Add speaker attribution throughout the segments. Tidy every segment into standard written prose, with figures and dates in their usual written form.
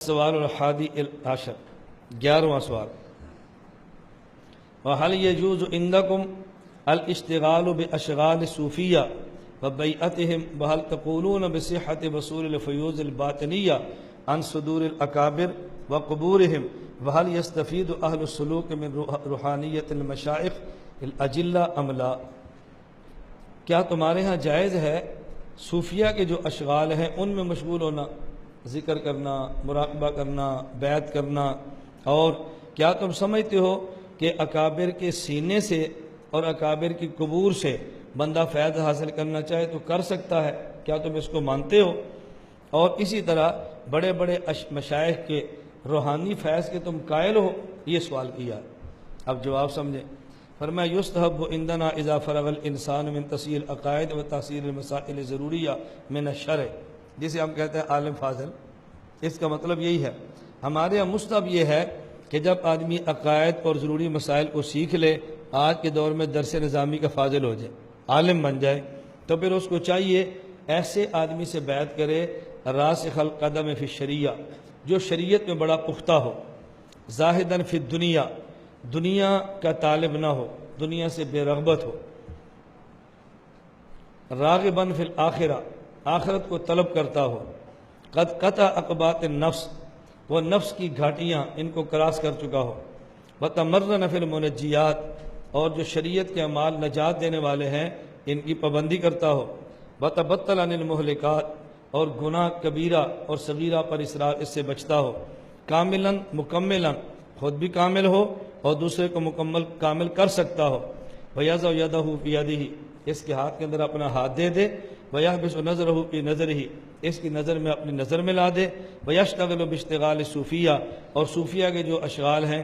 Speaker 1: سوال الحادی العشر 11واں سوال وَهَلْ يَجُوزُ عِنْدَكُمْ الاشتغال بأشغال صوفیہ وبیعتهم وَهَلْ تقولون بصحة وصول الفیوز الباطنیہ عن صدور الاکابر وقبورهم وَهَلْ يستفید اہل السلوک من روحانیت المشائخ الاجلہ ام لا؟ کیا تمہارے ہاں جائز ہے صوفیہ کے جو اشغال ہیں ان میں مشغول ہونا، ذکر کرنا، مراقبہ کرنا، بیعت کرنا؟ اور کیا تم سمجھتے ہو کہ اکابر کے سینے سے اور اکابر کی قبور سے بندہ فیض حاصل کرنا چاہے تو کر سکتا ہے؟ کیا تم اس کو مانتے ہو؟ اور اسی طرح بڑے بڑے مشائخ کے روحانی فیض کے تم قائل ہو؟ یہ سوال کیا۔ اب جواب سمجھیں۔ فرمایا یستحب عندنا اذا فرغ الانسان من تحصیل العقائد و تحصیل المسائل ضروریہ من الشرع، جسے ہم کہتے ہیں عالم فاضل، اس کا مطلب یہی ہے ہمارے یہاں مستحب یہ ہے کہ جب آدمی عقائد اور ضروری مسائل کو سیکھ لے، آج کے دور میں درس نظامی کا فاضل ہو جائے، عالم بن جائے، تو پھر اس کو چاہیے ایسے آدمی سے بیعت کرے راسخ القدم فی الشریعہ، جو شریعت میں بڑا پختہ ہو، زاہداً فی الدنیا، دنیا کا طالب نہ ہو، دنیا سے بے رغبت ہو، راغباً فی الآخرہ، آخرت کو طلب کرتا ہو، قد قطع عقبات النفس، وہ نفس کی گھاٹیاں ان کو کراس کر چکا ہو، وتمرن فی المنجیات، اور جو شریعت کے اعمال نجات دینے والے ہیں ان کی پابندی کرتا ہو، وتبطل عن المہلکات، اور گناہ کبیرہ اور صغیرہ پر اصرار اس سے بچتا ہو، کاملاً مکملاً، خود بھی کامل ہو اور دوسرے کو مکمل کامل کر سکتا ہو، وَيَضَعُ يَدَهُ فِي يَدِهِ، اس کے ہاتھ کے اندر اپنا ہاتھ دے دے، وَيَحْبِسُ نَظْرَهُ فِي نَظْرِهِ، اس کی نظر میں اپنی نظر میں لا دے، وَيَشْتَغِلُ بِاشْتِغَالِ صوفیہ، اور صوفیہ کے جو اشغال ہیں،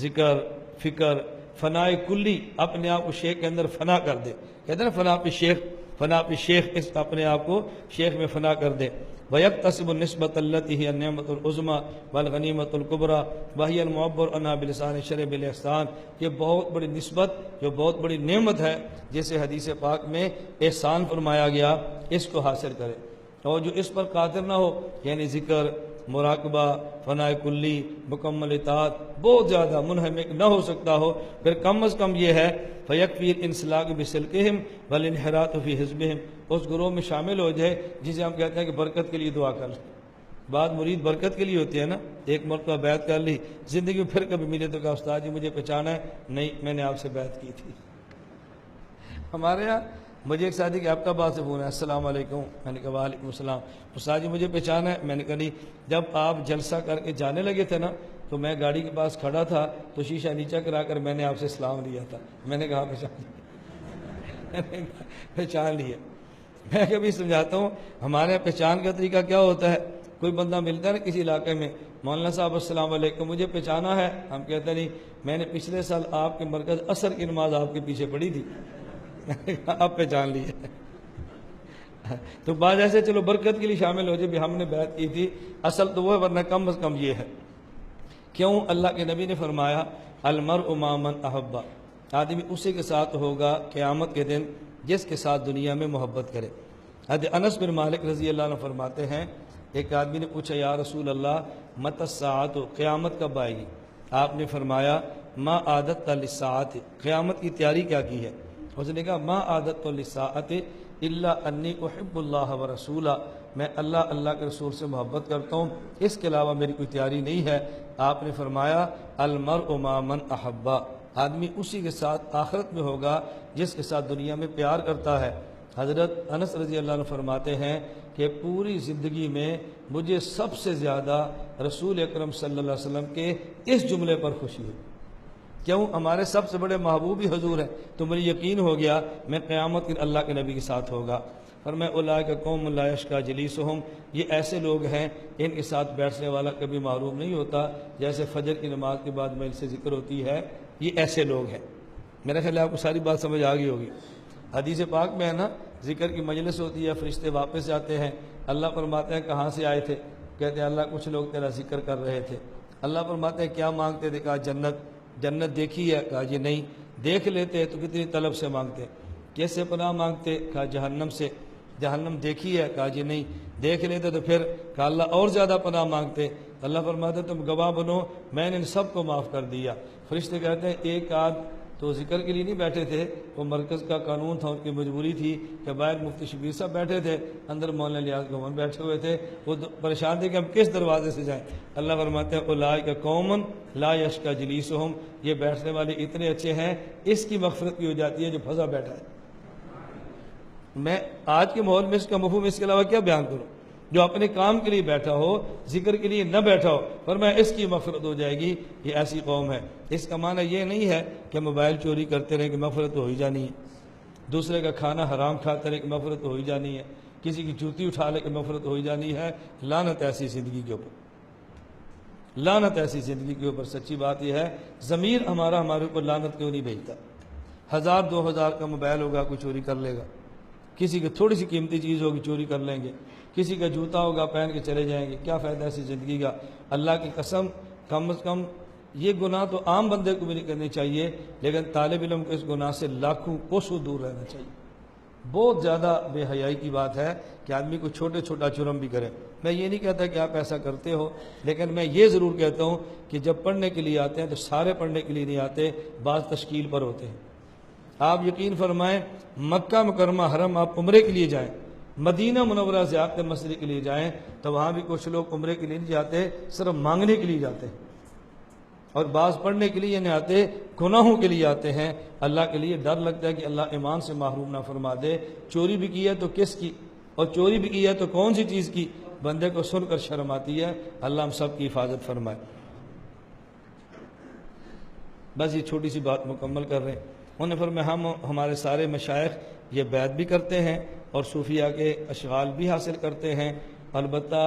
Speaker 1: ذکر، فکر، فناء کلی، اپنے آپ کو شیخ کے اندر فنا کر دے، کہتے ہیں نا فنا پہ شیخ، اس اپنے آپ کو شیخ میں فنا کر دے، وَيَقْتَسِبُ النِّسْبَةَ الَّتِي هِيَ النِّعْمَةُ الْعُظْمَى وَالْغَنِيمَةُ الْكُبْرَى وَهِيَ الْمُعَبَّرُ عَنْهَا بِلِسَانِ الشَّرْعِ بِالْإِحْسَانِ، یہ بہت بڑی نسبت، جو بہت بڑی نعمت ہے جسے حدیث پاک میں احسان فرمایا گیا، اس کو حاصل کرے، اور جو اس پر قادر نہ ہو، یعنی ذکر، مراقبہ، فناء کلی، مکمل اطاعت، بہت زیادہ منہمک نہ ہو سکتا ہو، پھر کم از کم یہ ہے فَيَكْفِي الْإِنْسِلَاقُ بِسِلْكِهِمْ وَالْإِنْحِرَاطُ فِي حِزْبِهِمْ، اس گروہ میں شامل ہو جائے جسے ہم کہتے ہیں کہ برکت کے لیے دعا کر لیں۔ بعد مرید برکت کے لیے ہوتی ہے نا، ایک مرتبہ بیعت کر لی، زندگی میں پھر کبھی ملے تو کہا استاد جی مجھے پہچانا ہے؟ نہیں، میں نے آپ سے بیعت کی تھی۔ ہمارے یہاں مجھے ایک ساتھی کے آپ کا بات سے فون ہے، السلام علیکم، میں نے کہا وعلیکم السلام، استاد جی مجھے پہچانا ہے؟ میں نے کہا نہیں، جب آپ جلسہ کر کے جانے لگے تھے نا تو میں گاڑی کے پاس کھڑا تھا تو شیشہ نیچا کرا کر میں نے آپ سے سلام لیا تھا، میں نے کہا پہچان لیا۔ میں کبھی سمجھاتا ہوں ہمارے پہچان کا طریقہ کیا ہوتا ہے، کوئی بندہ ملتا ہے نا کسی علاقے میں، مولانا صاحب السلام علیکم، مجھے پہچانا ہے؟ ہم کہتے نہیں، میں نے پچھلے سال آپ کے مرکز عصر کی نماز آپ کے پیچھے پڑھی تھی، آپ پہچان لیے۔ تو بعض ایسے چلو برکت کے لیے شامل ہو جائے بھی ہم نے بیعت کی تھی، اصل تو وہ ہے، ورنہ کم از کم یہ ہے۔ کیوں؟ اللہ کے نبی نے فرمایا المرء مع من احب، آدمی اسی کے ساتھ ہوگا قیامت کے دن جس کے ساتھ دنیا میں محبت کرے۔ حضرت انس بن مالک رضی اللہ عنہ فرماتے ہیں ایک آدمی نے پوچھا یا رسول اللہ متی الساعۃ، قیامت کب آئے گی؟ آپ نے فرمایا ما عادت للساعۃ، قیامت کی تیاری کیا کی ہے؟ اس نے کہا ما عادت للساعۃ الا انی احب اللہ ورسولہ، میں اللہ کے رسول سے محبت کرتا ہوں، اس کے علاوہ میری کوئی تیاری نہیں ہے۔ آپ نے فرمایا المرء مع من احب، آدمی اسی کے ساتھ آخرت میں ہوگا جس کے ساتھ دنیا میں پیار کرتا ہے۔ حضرت انس رضی اللہ عنہ فرماتے ہیں کہ پوری زندگی میں مجھے سب سے زیادہ رسول اکرم صلی اللہ علیہ وسلم کے اس جملے پر خوشی ہوئی۔ کیوں؟ ہمارے سب سے بڑے محبوب ہی حضور ہیں، تو مجھے یقین ہو گیا میں قیامت کے اللہ کے نبی کے ساتھ ہوگا۔ فرمایا اولئک قوم لا یشقی جلیسہم، یہ ایسے لوگ ہیں ان کے ساتھ بیٹھنے والا کبھی محروم نہیں ہوتا، جیسے فجر کی نماز کے بعد مجلس سے ذکر ہوتی ہے، یہ ایسے لوگ ہیں۔ میرا خیال ہے آپ کو ساری بات سمجھ آ گئی ہوگی۔ حدیث پاک میں ہے نا، ذکر کی مجلس ہوتی ہے، فرشتے واپس جاتے ہیں، اللہ فرماتے ہیں کہاں سے آئے تھے؟ کہتے ہیں اللہ کچھ لوگ تیرا ذکر کر رہے تھے۔ اللہ فرماتے ہیں کیا مانگتے تھے؟ کہا جنت دیکھی ہے؟ کہا جی نہیں۔ دیکھ لیتے تو کتنی طلب سے مانگتے؟ کیسے پناہ مانگتے؟ کہا جہنم سے۔ جہنم دیکھی ہے؟ کہا جی نہیں۔ دیکھ لیتے تو پھر کہا اللہ اور زیادہ پناہ مانگتے۔ اللہ فرماتے تم گواہ بنو، میں نے ان سب کو معاف کر دیا۔ فرشتے کہتے ہیں ایک آدھ تو ذکر کے لیے نہیں بیٹھے تھے، وہ مرکز کا قانون تھا، ان کی مجبوری تھی کہ باہر مفتی شبیر صاحب بیٹھے تھے، اندر مولانا الیاس گوہر بیٹھے ہوئے تھے، وہ پریشان تھے کہ ہم کس دروازے سے جائیں۔ اللہ فرماتے ہیں اولئک قوم لا یشقی جلیسہم، یہ بیٹھنے والے اتنے اچھے ہیں، اس کی مغفرت بھی ہو جاتی ہے جو پھنسا بیٹھا ہے۔ میں آج کے ماحول میں اس کا مفہوم اس کے علاوہ کیا بیان کروں؟ جو اپنے کام کے لیے بیٹھا ہو، ذکر کے لیے نہ بیٹھا ہو، فرمایا اس کی مغفرت ہو جائے گی، یہ ایسی قوم ہے۔ اس کا معنی یہ نہیں ہے کہ موبائل چوری کرتے رہے کہ مغفرت ہو ہی جانی ہے، دوسرے کا کھانا حرام کھاتے رہے کہ مغفرت ہو ہی جانی ہے، کسی کی جوتی اٹھا لے کہ مغفرت ہو ہی جانی ہے۔ لعنت ایسی زندگی کے اوپر، لعنت ایسی زندگی کے اوپر۔ سچی بات یہ ہے ضمیر ہمارے اوپر لعنت کیوں نہیں بھیجتا؟ 1000 2000 کا موبائل ہوگا کوئی چوری کر لے گا، کسی کی تھوڑی سی قیمتی چیز ہوگی چوری کر لیں گے، کسی کا جوتا ہوگا پہن کے چلے جائیں گے، کیا فائدہ ایسی زندگی کا؟ اللہ کی قسم کم از کم یہ گناہ تو عام بندے کو بھی نہیں کرنی چاہیے، لیکن طالب علم کو اس گناہ سے لاکھوں کوسوں دور رہنا چاہیے۔ بہت زیادہ بے حیائی کی بات ہے کہ آدمی کو چھوٹا جرم بھی کرے۔ میں یہ نہیں کہتا کہ آپ ایسا کرتے ہو، لیکن میں یہ ضرور کہتا ہوں کہ جب پڑھنے کے لیے آتے ہیں تو سارے پڑھنے کے لیے نہیں آتے، بعض تشکیل پر ہوتے ہیں۔ آپ یقین فرمائیں مکہ مکرمہ حرم آپ عمرے کے لیے جائیں، مدینہ منورہ زیارت مسجد کے لیے جائیں تو وہاں بھی کچھ لوگ عمرے کے لیے نہیں جاتے، صرف مانگنے کے لیے جاتے ہیں، اور بعض پڑھنے کے لیے نہیں آتے، گناہوں کے لیے آتے ہیں۔ اللہ کے لیے ڈر لگتا ہے کہ اللہ ایمان سے محروم نہ فرما دے۔ چوری بھی کی ہے تو کس کی، اور چوری بھی کی ہے تو کون سی چیز کی؟ بندے کو سن کر شرم آتی ہے۔ اللہ ہم سب کی حفاظت فرمائے۔ بس یہ چھوٹی سی بات مکمل کر رہے ہیں۔ انہوں نے فرمایا ہمارے سارے مشائخ یہ بیعت بھی کرتے ہیں اور صوفیاء کے اشغال بھی حاصل کرتے ہیں، البتہ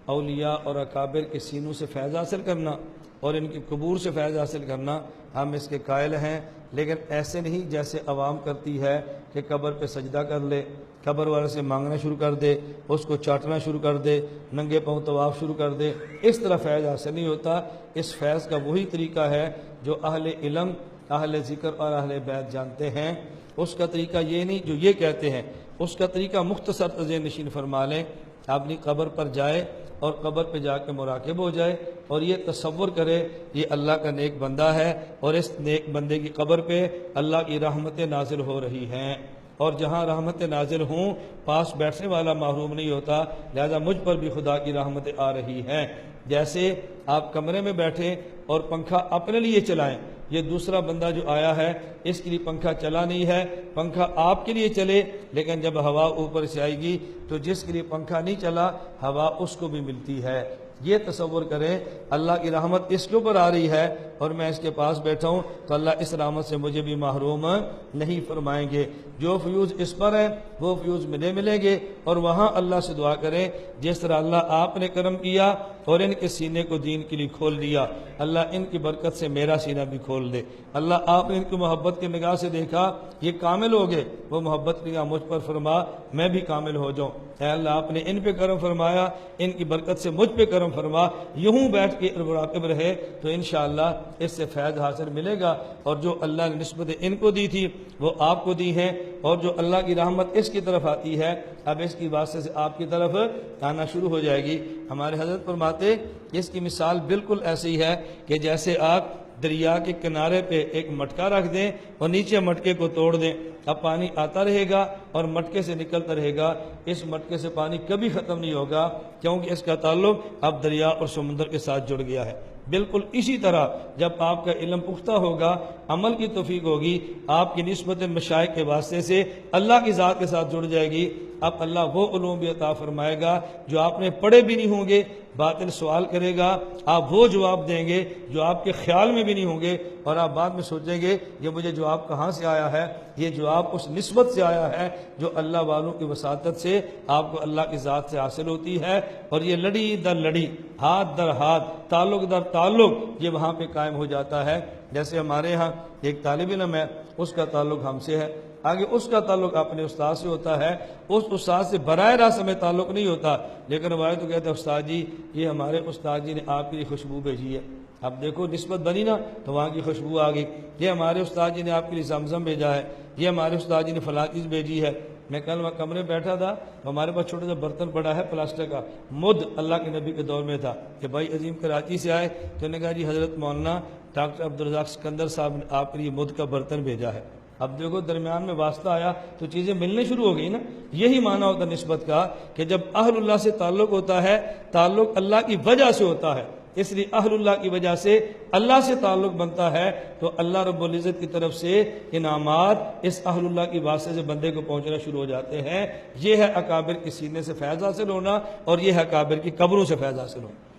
Speaker 1: اولیاء اور اکابر کے سینوں سے فیض حاصل کرنا اور ان کی قبور سے فیض حاصل کرنا ہم اس کے قائل ہیں، لیکن ایسے نہیں جیسے عوام کرتی ہے کہ قبر پہ سجدہ کر لے، قبر والے سے مانگنا شروع کر دے، اس کو چاٹنا شروع کر دے، ننگے پاؤں طواف شروع کر دے۔ اس طرح فیض حاصل نہیں ہوتا۔ اس فیض کا وہی طریقہ ہے جو اہل علم، اہل ذکر اور اہل بیت جانتے ہیں۔ اس کا طریقہ یہ نہیں جو یہ کہتے ہیں، اس کا طریقہ مختصر ذہن نشین فرما لیں۔ اپنی قبر پر جائے اور قبر پہ جا کے مراقب ہو جائے اور یہ تصور کرے یہ اللہ کا نیک بندہ ہے اور اس نیک بندے کی قبر پہ اللہ کی رحمتیں نازل ہو رہی ہیں، اور جہاں رحمتیں نازل ہوں پاس بیٹھنے والا محروم نہیں ہوتا، لہذا مجھ پر بھی خدا کی رحمتیں آ رہی ہیں۔ جیسے آپ کمرے میں بیٹھے اور پنکھا اپنے لیے چلائیں، یہ دوسرا بندہ جو آیا ہے اس کے لیے پنکھا چلا نہیں ہے، پنکھا آپ کے لیے چلے، لیکن جب ہوا اوپر سے آئے گی تو جس کے لیے پنکھا نہیں چلا ہوا اس کو بھی ملتی ہے۔ یہ تصور کریں اللہ کی رحمت اس کے اوپر آ رہی ہے اور میں اس کے پاس بیٹھا ہوں تو اللہ اس رحمت سے مجھے بھی محروم نہیں فرمائیں گے۔ جو فیوز اس پر ہے وہ فیوز ملیں گے، اور وہاں اللہ سے دعا کریں جس طرح اللہ آپ نے کرم کیا اور ان کے سینے کو دین کے لیے کھول دیا، اللہ ان کی برکت سے میرا سینہ بھی کھول دے۔ اللہ آپ نے ان کو محبت کی نگاہ سے دیکھا، یہ کامل ہو گئے، وہ محبت کی نگاہ مجھ پر فرما میں بھی کامل ہو جاؤں۔ اے اللہ آپ نے ان پہ کرم فرمایا، ان کی برکت سے مجھ پہ کرم فرما۔ یوں بیٹھ کے مراقب رہے تو انشاءاللہ اس سے فیض حاصل ملے گا، اور جو اللہ نے نسبت ان کو دی تھی وہ آپ کو دی ہیں، اور جو اللہ کی رحمت اس کی طرف آتی ہے اب اس کی واسطے سے آپ کی طرف آنا شروع ہو جائے گی۔ ہمارے حضرت فرماتے اس کی مثال بالکل ایسی ہے کہ جیسے آپ دریا کے کنارے پہ ایک مٹکا رکھ دیں اور نیچے مٹکے کو توڑ دیں، اب پانی آتا رہے گا اور مٹکے سے نکلتا رہے گا، اس مٹکے سے پانی کبھی ختم نہیں ہوگا، کیونکہ اس کا تعلق اب دریا اور سمندر کے ساتھ جڑ گیا ہے۔ بالکل اسی طرح جب آپ کا علم پختہ ہوگا، عمل کی توفیق ہوگی، آپ کی نسبت مشائخ کے واسطے سے اللہ کی ذات کے ساتھ جڑ جائے گی، اب اللہ وہ علوم بھی عطا فرمائے گا جو آپ نے پڑھے بھی نہیں ہوں گے، باطل سوال کرے گا آپ وہ جواب دیں گے جو آپ کے خیال میں بھی نہیں ہوں گے، اور آپ بعد میں سوچیں گے یہ مجھے جواب کہاں سے آیا ہے، یہ جواب اس نسبت سے آیا ہے جو اللہ والوں کی وساطت سے آپ کو اللہ کی ذات سے حاصل ہوتی ہے، اور یہ لڑی در لڑی، ہاتھ در ہاتھ، تعلق در تعلق یہ وہاں پہ قائم ہو جاتا ہے۔ جیسے ہمارے ہاں ایک طالب علم ہے، اس کا تعلق ہم سے ہے، آگے اس کا تعلق اپنے استاد سے ہوتا ہے، اس استاد سے براہ راست ہمیں تعلق نہیں ہوتا، لیکن ہمارے تو کہتے ہیں استاد جی یہ ہمارے استاد جی نے آپ کے لیے خوشبو بھیجی ہے، اب دیکھو نسبت بنی نا تو وہاں کی خوشبو آ گئی، یہ ہمارے استاد جی نے آپ کے لیے زمزم بھیجا ہے، یہ ہمارے استاد جی نے فلاں چیز بھیجی ہے، میں کل وہاں کمرے میں بیٹھا تھا، ہمارے پاس چھوٹا سا برتن پڑا ہے پلاسٹک کا، مد اللہ کے نبی کے دور میں تھا کہ بھائی عظیم کراچی سے آئے تو انہوں نے کہا جی حضرت مولانا ڈاکٹر عبدالرزاق سکندر صاحب نے آپ کے لیے مد کا برتن بھیجا ہے۔ اب دیکھو درمیان میں واسطہ آیا تو چیزیں ملنے شروع ہو گئی نا۔ یہی معنی ہوتا نسبت کا کہ جب اہل اللہ سے تعلق ہوتا ہے، تعلق اللہ کی وجہ سے ہوتا ہے، اس لیے اہل اللہ کی وجہ سے اللہ سے تعلق بنتا ہے تو اللہ رب العزت کی طرف سے انعامات اس اہل اللہ کی واسطے سے بندے کو پہنچنا شروع ہو جاتے ہیں۔ یہ ہے اکابر کے سینے سے فیض حاصل ہونا، اور یہ ہے اکابر کی قبروں سے فیض حاصل ہونا۔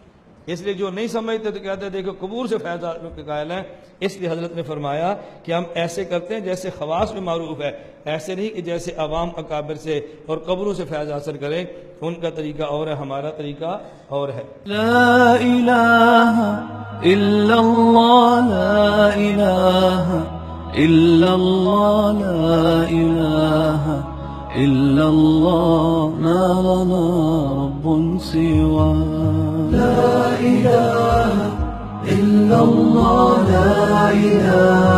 Speaker 1: اس لیے جو نہیں سمجھتے تو کہتے ہیں دیکھو قبور سے فیض کے قائل ہیں۔ اس لیے حضرت نے فرمایا کہ ہم ایسے کرتے ہیں جیسے خواص میں معروف ہے، ایسے نہیں کہ جیسے عوام اکابر سے اور قبروں سے فیض حاصل کریں۔ ان کا طریقہ اور ہے، ہمارا طریقہ اور ہے۔
Speaker 2: لا الہ الا اللہ، لا الہ الا اللہ، لا الہ الا اللہ، ما لنا رب سوا۔ لا الہ الا اللہ، لا الہ